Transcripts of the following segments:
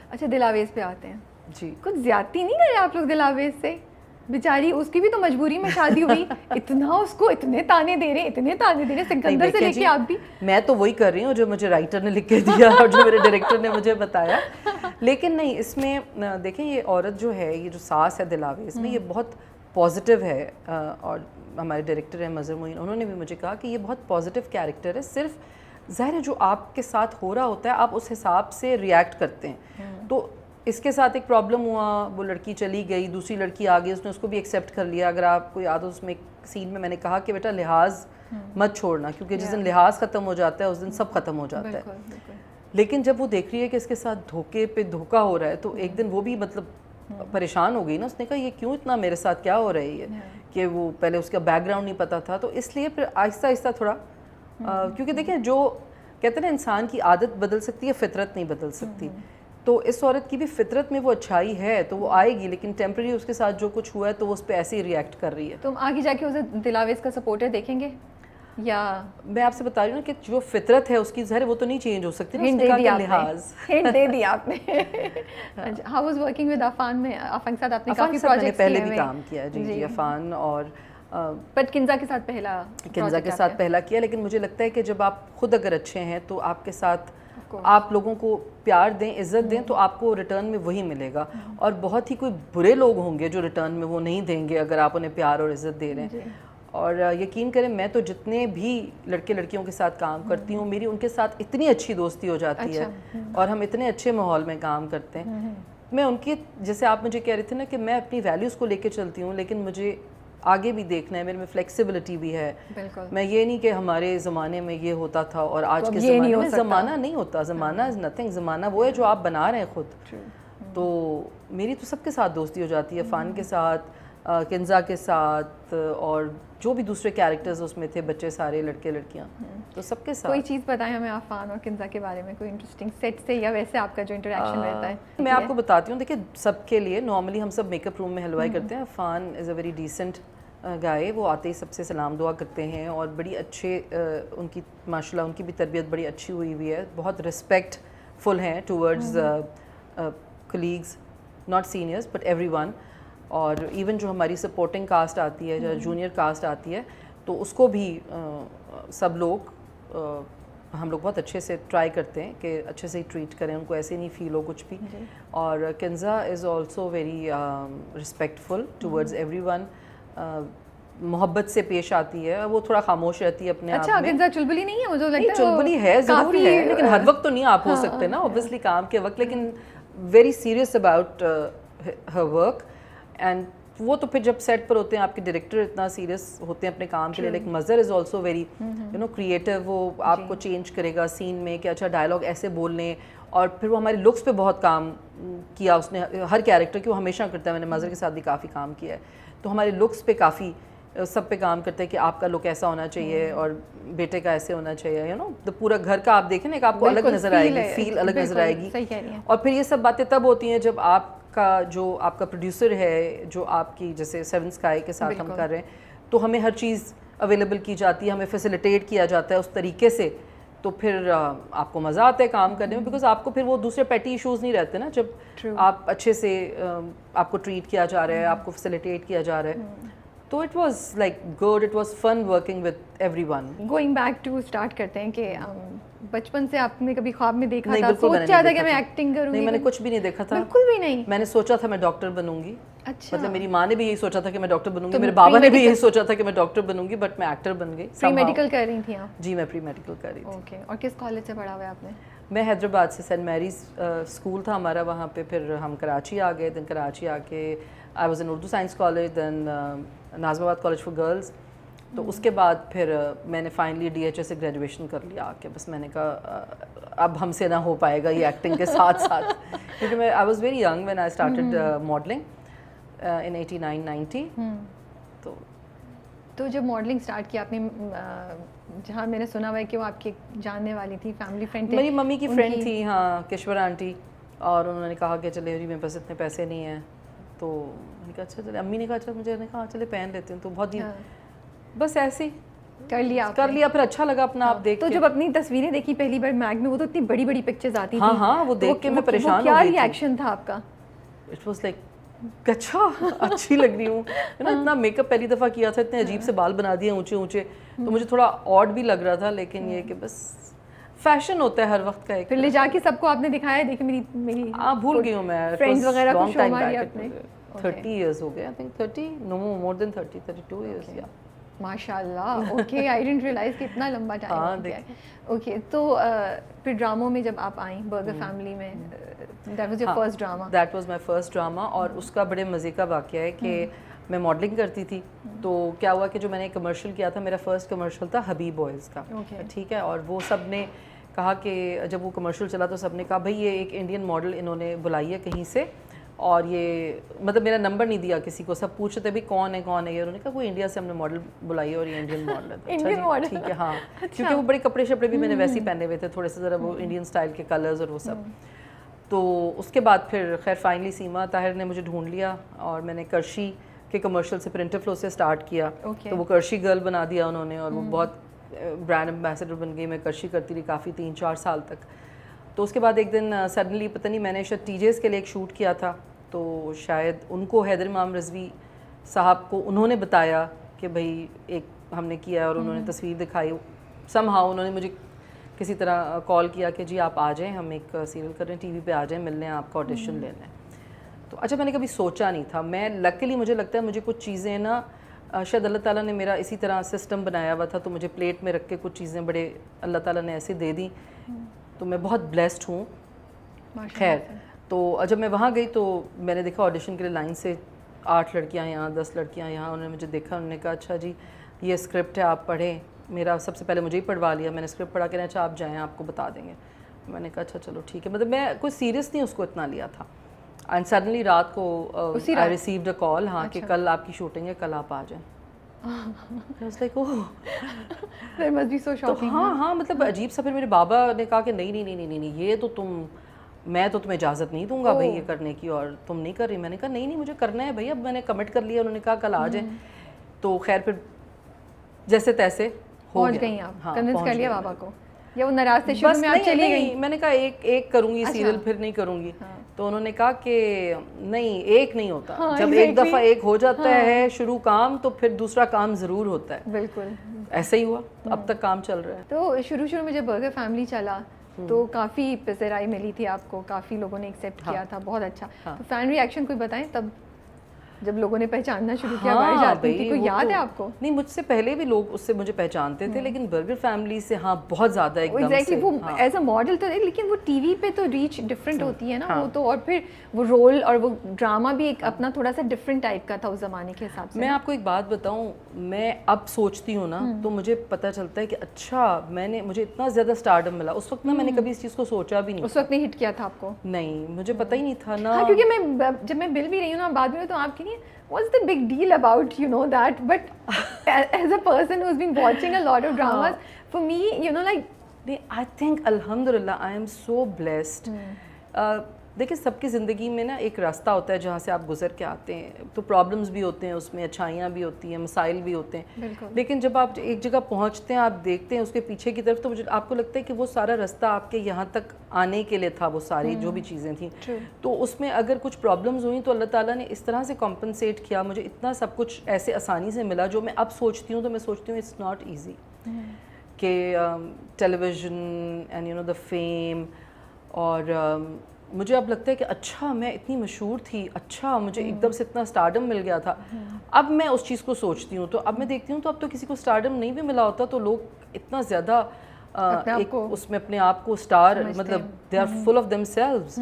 اچھا دلاویز پہ آتے ہیں جی. کچھ زیادتی نہیں کر رہے آپ لوگ دلاویز سے؟ بیچاری اس کی بھی تو مجبوری میں شادی ہوئی, اتنا اس کو اتنے تانے دے رہے سکندر سے لے کے آپ بھی. میں تو وہی کر رہی ہوں جو مجھے رائٹر نے لکھ کے دیا اور جو میرے ڈائریکٹر نے مجھے بتایا. لیکن نہیں, اس میں دیکھیں یہ عورت جو ہے, یہ جو ساس ہے دلاویز میں, یہ بہت پازیٹیو ہے. اور ہمارے ڈائریکٹر ہیں مظہر معین, انہوں نے بھی مجھے کہا کہ یہ بہت پازیٹیو کیریکٹر ہے. صرف ظاہر ہے جو آپ کے ساتھ ہو رہا ہوتا ہے آپ اس حساب سے ریئیکٹ کرتے ہیں. تو اس کے ساتھ ایک پرابلم ہوا, وہ لڑکی چلی گئی, دوسری لڑکی آ گئی, اس نے اس کو بھی ایکسیپٹ کر لیا. اگر آپ کو یاد ہو اس میں ایک سین میں میں نے کہا کہ بیٹا لحاظ مت چھوڑنا, کیونکہ جس دن لحاظ ختم ہو جاتا ہے اس دن سب ختم ہو جاتا ہے. لیکن جب وہ دیکھ رہی ہے کہ اس کے ساتھ دھوکے پہ دھوکا ہو رہا ہے, تو ایک دن وہ بھی مطلب پریشان ہو گئی نا. اس نے کہا یہ کیوں اتنا میرے ساتھ کیا ہو رہی ہے, کہ وہ پہلے اس کا بیک گراؤنڈ نہیں پتا تھا. تو اس لیے پھر آہستہ آہستہ تھوڑا, کیونکہ دیکھیں جو کہتے ہیں نا انسان کی عادت بدل سکتی ہے, فطرت نہیں بدل سکتی. تو اس عورت کی بھی فطرت میں وہ اچھائی ہے تو وہ آئے گی, لیکن ٹیمپرری اس کے ساتھ جو کچھ ہوا ہے تو وہ اس پہ ایسے ہی ریئیکٹ کر رہی ہے. تم آگے جا کے اسے دلاویز کا سپورٹر دیکھیں گے یا؟ میں آپ سے بتا رہی ہوں کہ جو فطرت ہے اس کی ظاہر وہ تو نہیں چینج ہو سکتی نا. ہنٹ دے دی آپ نے. How was working with Affan میں؟ عفان کے ساتھ آپ نے کافی پروجیکٹس پہلے بھی کام کیا. جی جی, عفان اور بٹ کنزا کے ساتھ پہلا کیا. لیکن مجھے لگتا ہے کہ جب آپ خود اگر اچھے ہیں تو آپ کے ساتھ آپ لوگوں کو پیار دیں, عزت دیں, تو آپ کو ریٹرن میں وہی ملے گا. اور بہت ہی کوئی برے لوگ ہوں گے جو ریٹرن میں وہ نہیں دیں گے اگر آپ انہیں پیار اور عزت دے رہے ہیں. اور یقین کریں میں تو جتنے بھی لڑکے لڑکیوں کے ساتھ کام کرتی ہوں, میری ان کے ساتھ اتنی اچھی دوستی ہو جاتی ہے اور ہم اتنے اچھے ماحول میں کام کرتے ہیں. میں ان کی, جیسے آپ مجھے کہہ رہے تھے نا کہ میں اپنی ویلیوز کو لے کے چلتی ہوں, لیکن مجھے آگے بھی دیکھنا ہے, میرے میں فلیکسیبلٹی بھی ہے. میں یہ نہیں کہ ہمارے زمانے میں یہ ہوتا تھا اور آج کے زمانے میں زمانہ نہیں ہوتا. زمانہ از نتھنگ, زمانہ وہ ہے جو آپ بنا رہے ہیں خود. تو میری تو سب کے ساتھ دوستی ہو جاتی ہے, عفان کے ساتھ, کنزا کے ساتھ, اور جو بھی دوسرے کیریکٹرز اس میں تھے, بچے سارے لڑکے لڑکیاں, تو سب کے ساتھ. کوئی چیز بتائیں ہمیں عفان اور کنزا کے بارے میں, کوئی انٹرسٹنگ سیٹ سے یا ویسے آپ کا جو انٹریکشن رہتا ہے. میں آپ کو بتاتی ہوں, دیکھیں سب کے لیے نارملی ہم سب میک اپ روم میں ہلوائی کرتے ہیں. عفان از اے ویری ڈیسنٹ گائے, وہ آتے ہی سب سے سلام دعا کرتے ہیں اور بڑی اچھے, ان کی ماشاء اللہ ان کی بھی تربیت بڑی اچھی ہوئی ہے, بہت رسپیکٹ فل ہیں towards colleagues, not seniors but every one. اور ایون جو ہماری سپورٹنگ کاسٹ آتی ہے, جو جونیئر کاسٹ آتی ہے, تو اس کو بھی سب لوگ, ہم لوگ بہت اچھے سے ٹرائی کرتے ہیں کہ اچھے سے ہی ٹریٹ کریں, ان کو ایسے نہیں فیل ہو کچھ بھی. اور Kinza is also very respectful towards everyone, محبت سے پیش آتی ہے. وہ تھوڑا خاموش رہتی ہے اپنے آپ میں. اچھا کنزا چلبلی نہیں ہے؟ مجھے لگتا ہے چلبلی ہے, ضرور ہے, لیکن ہر وقت تو نہیں آپ ہو سکتے نا اوبویسلی کام کے وقت, لیکن very serious about her work. And وہ تو پھر جب سیٹ پر ہوتے ہیں آپ کے ڈائریکٹر اتنا سیریس ہوتے ہیں اپنے کام کے لیے. لیکن مظہر از آلسو ویری کریٹو, وہ آپ کو چینج کرے گا سین میں کہ اچھا ڈائلاگ ایسے بولنے. اور پھر وہ ہمارے لکس پہ بہت کام کیا اس نے, ہر کیریکٹر کی وہ ہمیشہ کرتا ہے. میں نے مظہر کے ساتھ بھی کافی کام کیا ہے, تو ہمارے لکس پہ کافی سب پہ کام کرتے ہیں کہ آپ کا لک ایسا ہونا چاہیے اور بیٹے کا ایسے ہونا چاہیے. تو پورا گھر کا آپ دیکھیں نا, آپ کو الگ نظر آئے گی, فیل الگ نظر آئے گی. اور پھر یہ سب باتیں تب ہوتی ہیں جب آپ کا جو آپ کا پروڈیوسر ہے, جو آپ کی جیسے سیون اسکائی کے ساتھ ہم کر رہے ہیں, تو ہمیں ہر چیز اویلیبل کی جاتی ہے, ہمیں فیسیلیٹیٹ کیا جاتا ہے اس طریقے سے. تو پھر آپ کو مزہ آتا ہے کام کرنے میں, بیکاز آپ کو پھر وہ دوسرے پیٹی ایشوز نہیں رہتے نا, جب آپ اچھے سے آپ کو ٹریٹ کیا جا رہا ہے, آپ کو فیسیلیٹیٹ کیا جا رہا ہے. تو it was like good, it was fun working with everyone. Going back to start کرتے ہیں کہ بچپن سے آپ نے کبھی خواب میں دیکھا تھا, سوچا تھا کہ میں ایکٹنگ کروں گی؟ نہیں, میں نے کچھ بھی نہیں دیکھا تھا, بالکل بھی نہیں. میں نے سوچا تھا میں ڈاکٹر بنوں گی. اچھا, مطلب میری ماں نے بھی یہی سوچا تھا کہ میں ڈاکٹر بنوں گی, میرے بابا نے بھی یہی سوچا تھا کہ میں ڈاکٹر بنوں گی, بٹ میں ایکٹر بن گئی. پری میڈیکل کر رہی تھیں آپ؟ جی میں پری میڈیکل کر رہی تھی. اوکے, اور کس کالج سے پڑھا ہوا ہے آپ نے؟ میں حیدرآباد سے, سینٹ میریز اسکول تھا ہمارا وہاں پہ, پھر ہم کراچی آ گئے. دین کراچی آ کے I was in Urdu science college, then Nazimabad college for girls. تو اس کے بعد پھر میں نے فائنلی ڈی ایچ ایس سے گریجویشن کر لیا آ کے. بس میں نے کہا اب ہم سے نہ ہو پائے گا یہ ایکٹنگ کے ساتھ ساتھ, کیونکہ میں I was very young when I started modelling in 89-90. تو جب ماڈلنگ اسٹارٹ کیا آپ نے, جہاں میں نے سنا ہوا ہے کہ وہ آپ کی جاننے والی تھی, فیملی فرینڈ تھی, میری ممی کی فرینڈ تھی, ہاں کشور آنٹی, اور انہوں نے کہا کہ چلے جی میرے پاس اتنے پیسے نہیں ہیں. تو میں نے کہا اچھا چلے, امی نے کہا اچھا, مجھے نے کہا چلے پہن لیتے ہیں. تو بہت ہی بس ایسے ہی کر لیا پھر اچھا لگا اپنا آپ دیکھ تو کے. جب اپنی تصویریں دیکھی پہلی بار میگ میں وہ تو اتنی بڑی بڑی پکچرز آتی تھیں. ہاں وہ دیکھ کے میں پریشان ہو کیا گئی ری ایکشن تھا آپ کا؟ اٹ واز لائک اچھا اچھی لگ رہی ہوں نا. اتنا میک اپ پہلی دفعہ کیا تھا, اتنے عجیب سے بال بنا دیے اونچے اونچے, تو مجھے تھوڑا آڈ بھی لگ رہا تھا, لیکن یہ کہ بس فیشن ہوتا ہے ہر وقت کا ایک. پھر لے جا کے سب کو آپ نے دکھایا, دیکھیں میری بھول گئی ہوں میں, فرینڈز وغیرہ کو شو ماری آپ نے. 30 ایئرس ہو گئے, I think 30 know more then 32 years. یا ماشاء اللہ, اوکے, آئی ڈنٹ ریئلائز کہ اتنا لمبا ٹائم ہو گیا ہے. اوکے, تو پھر ڈراموں میں جب آپ آئیں برگر فیملی میں, that was your first drama? That was my first drama, اور اس کا بڑے مزے کا واقعہ ہے کہ میں ماڈلنگ کرتی تھی. تو کیا ہوا کہ جو میں نے کمرشل کیا تھا, میرا فرسٹ کمرشل تھا حبیب آئلس کا, ٹھیک ہے, اور وہ سب نے کہا کہ جب وہ کمرشل چلا تو سب نے کہا بھائی یہ ایک انڈین ماڈل انہوں نے بلائی ہے کہیں سے, اور یہ مطلب میرا نمبر نہیں دیا کسی کو, سب پوچھ رہے تھے بھائی کون ہے یہ, انہوں نے کہا کوئی انڈیا سے ہم نے ماڈل بلائی ہے اور یہ انڈین ماڈل ہے. انڈین ماڈل, ٹھیک ہے, ہاں, کیونکہ وہ بڑے کپڑے شپڑے بھی میں نے ویسے ہی پہنے ہوئے تھے, تھوڑے سے ذرا وہ انڈین اسٹائل کے کلرز اور وہ سب. تو اس کے بعد پھر خیر فائنلی سیما طاہر نے مجھے ڈھونڈ لیا, اور میں نے کرشی کے کمرشل سے پرنٹر فلو سے سٹارٹ کیا. تو وہ کرشی گرل بنا دیا انہوں نے, اور وہ بہت برانڈ ایمبیسڈر بن گئی. میں کرشی کرتی رہی کافی 3-4 سال تک. تو اس کے بعد ایک دن سڈنلی پتہ نہیں, میں نے شاید ٹی جیز کے لیے ایک شوٹ کیا تھا, تو شاید ان کو حیدر امام رضوی صاحب کو انہوں نے بتایا کہ بھائی ایک ہم نے کیا ہے, اور انہوں نے تصویر دکھائی. سم ہاؤ انہوں نے مجھے کسی طرح کال کیا کہ جی آپ آ جائیں, ہم ایک سیریل کر رہے ہیں, ٹی وی پہ آ جائیں, ملنے ہیں, آپ کا آڈیشن لینا ہے. تو اچھا, میں نے کبھی سوچا نہیں تھا. میں لکیلی مجھے لگتا ہے مجھے کچھ چیزیں نا شاید اللہ تعالیٰ نے میرا اسی طرح سسٹم بنایا ہوا تھا, تو مجھے پلیٹ میں رکھ کے کچھ چیزیں بڑے اللہ تعالیٰ نے ایسے دے دیں, تو میں بہت بلیسڈ ہوں. خیر, تو جب میں وہاں گئی تو میں نے دیکھا آڈیشن کے لیے لائن سے 8 لڑکیاں یہاں, 10 لڑکیاں یہاں. انہوں نے مجھے دیکھا, انہوں نے کہا اچھا جی یہ اسکرپٹ ہے, آپ پڑھیں. میرا سب سے پہلے مجھے ہی پڑھوا لیا, میں نے اسکرپٹ پڑھا کے اچھا آپ جائیں, آپ کو بتا دیں گے. میں نے کہا اچھا چلو ٹھیک ہے, مطلب میں کوئی سیریس نہیں اس کو اتنا لیا تھا. اینڈ سڈنلی رات کو آئی ریسیوڈ اے کال, ہاں, کہ کل آپ کی شوٹنگ ہے, کل آپ آ جائیں. ہاں مطلب عجیب سا. پھر میرے بابا نے کہا کہ نہیں یہ تو میں تو تمہیں اجازت نہیں دوں گا بھائی یہ کرنے کی, اور تم نہیں کر رہی. میں نے کہا نہیں مجھے کرنا ہے بھائی, اب میں نے کمٹ کر لیا. انہوں نے کہا کل آ جائیں. تو خیر پھر جیسے تیسے پہنچ گئی آپ, کنونس کر لیا بابا کو, یا وہ ناراض تھے شروع میں آپ چلی گئی؟ میں نے کہا ایک کروں گی سیریل, پھر نہیں کروں گی. تو انہوں نے کہا کہ نہیں ایک نہیں ہوتا, جب ایک دفعہ ایک ہو جاتا ہے شروع کام, تو پھر دوسرا کام ضرور ہوتا ہے. بالکل ایسا ہی ہوا, اب تک کام چل رہا ہے. تو شروع میں جب برگر فیملی چلا تو کافی پذیرائی ملی تھی آپ کو, کافی لوگوں نے ایکسیپٹ کیا تھا, بہت اچھا. تو فین ری ایکشن کوئی بتائیں تب جب لوگوں نے پہچاننا شروع کیا, باہر جاتی تھی, کوئی یاد ہے آپ کو؟ نہیں, مجھ سے پہلے بھی لوگ اس سے مجھے پہچانتے تھے, لیکن برگر فیملی سے ہاں بہت زیادہ ایک دم سے. وہ ایز اے ماڈل تو لیکن وہ ٹی وی پہ تو ریچ ڈفرینٹ ہوتی ہے نا وہ تو, اور پھر وہ رول اور وہ ڈرامہ بھی ایک اپنا تھوڑا سا ڈفرینٹ ٹائپ کا تھا اس زمانے کے حساب سے. میں آپ کو ایک بات بتاؤں, میں اب سوچتی ہوں نا تو مجھے پتہ چلتا ہے کہ اچھا مجھے اتنا زیادہ اسٹارڈم ملا. اس وقت نا میں نے کبھی اس چیز کو سوچا بھی نہیں. اس وقت نہیں ہٹ کیا تھا آپ کو؟ نہیں, مجھے پتہ ہی نہیں تھا نا, کیونکہ میں جب میں بل بھی رہی ہوں نا بعد میں, تو آپ کے لیے what's the big deal about that, but as a person who's been watching a lot of dramas, for me like I think alhamdulillah I am so blessed. دیکھیں سب کی زندگی میں نا ایک راستہ ہوتا ہے جہاں سے آپ گزر کے آتے ہیں, تو پرابلمس بھی ہوتے ہیں اس میں, اچھائیاں بھی ہوتی ہیں, مسائل بھی ہوتے ہیں, لیکن جب آپ ایک جگہ پہنچتے ہیں, آپ دیکھتے ہیں اس کے پیچھے کی طرف, تو مجھے آپ کو لگتا ہے کہ وہ سارا راستہ آپ کے یہاں تک آنے کے لیے تھا, وہ ساری جو بھی چیزیں تھیں. تو اس میں اگر کچھ پرابلمس ہوئیں تو اللہ تعالیٰ نے اس طرح سے کمپنسیٹ کیا, مجھے اتنا سب کچھ ایسے آسانی سے ملا, جو میں اب سوچتی ہوں تو میں سوچتی ہوں اٹس ناٹ ایزی. کہ television and the fame, اور مجھے اب لگتا ہے کہ اچھا میں اتنی مشہور تھی, اچھا مجھے ایک دم سے اتنا اسٹارڈم مل گیا تھا. اب میں اس چیز کو سوچتی ہوں, تو اب میں دیکھتی ہوں تو اب تو کسی کو اسٹارڈم نہیں بھی ملا ہوتا تو لوگ اتنا زیادہ اس میں اپنے آپ کو اسٹار, مطلب they are full of themselves,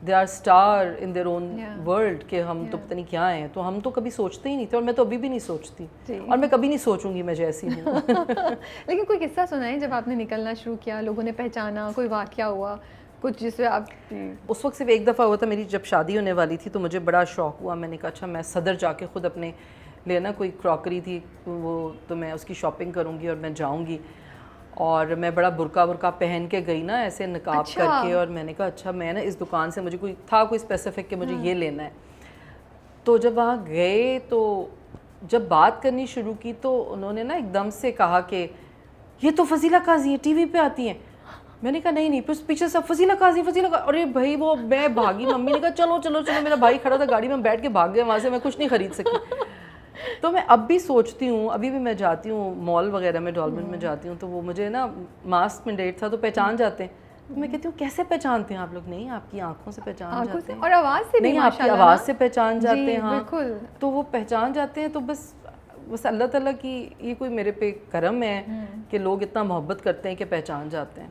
they are star in their own world, کہ ہم تو پتہ نہیں کیا ہیں. تو ہم تو کبھی سوچتے ہی نہیں تھے, اور میں تو ابھی بھی نہیں سوچتی, اور میں کبھی نہیں سوچوں گی میں جیسی ہوں. لیکن کوئی قصہ سنائیں جب آپ نے نکلنا شروع کیا, لوگوں نے پہچانا, کوئی واقعہ ہوا کچھ جس سے آپ؟ اس وقت صرف ایک دفعہ ہوا تھا, میری جب شادی ہونے والی تھی تو مجھے بڑا شوق ہوا. میں نے کہا اچھا میں صدر جا کے خود اپنے لینا, کوئی کراکری تھی وہ, تو میں اس کی شاپنگ کروں گی اور میں جاؤں گی. اور میں بڑا برقع پہن کے گئی نا, ایسے نقاب کر کے, اور میں نے کہا اچھا میں نا اس دکان سے, مجھے کوئی اسپیسیفک کہ مجھے یہ لینا ہے. تو جب وہاں گئے تو جب بات کرنی شروع کی تو انہوں نے نا ایک دم سے کہا کہ یہ تو فضیلہ قاضی ہے, ٹی وی پہ آتی ہیں. میں نے کہا نہیں, پھر پیچھے سے فضیلہ قاضی. ارے بھائی وہ میں بھاگی, ممی نے کہا چلو چلو چلو, میرا بھائی کھڑا تھا گاڑی میں, بیٹھ کے بھاگ گیا وہاں سے, میں کچھ نہیں خرید سکی. تو میں اب بھی سوچتی ہوں, ابھی بھی میں جاتی ہوں مال وغیرہ میں, ڈالمن میں جاتی ہوں, تو وہ مجھے نا ماسک مینڈیٹ تھا تو پہچان جاتے ہیں. میں کہتی ہوں کیسے پہچانتے ہیں آپ لوگ؟ نہیں, آپ کی آنکھوں سے پہچان جاتے ہیں, اور آواز سے بھی, نہیں آپ کی آواز سے پہچان جاتے ہیں. ہاں بالکل, تو وہ پہچان جاتے ہیں. تو بس اللہ تعالیٰ کی یہ کوئی میرے پہ کرم ہے کہ لوگ اتنا محبت کرتے ہیں کہ پہچان جاتے ہیں.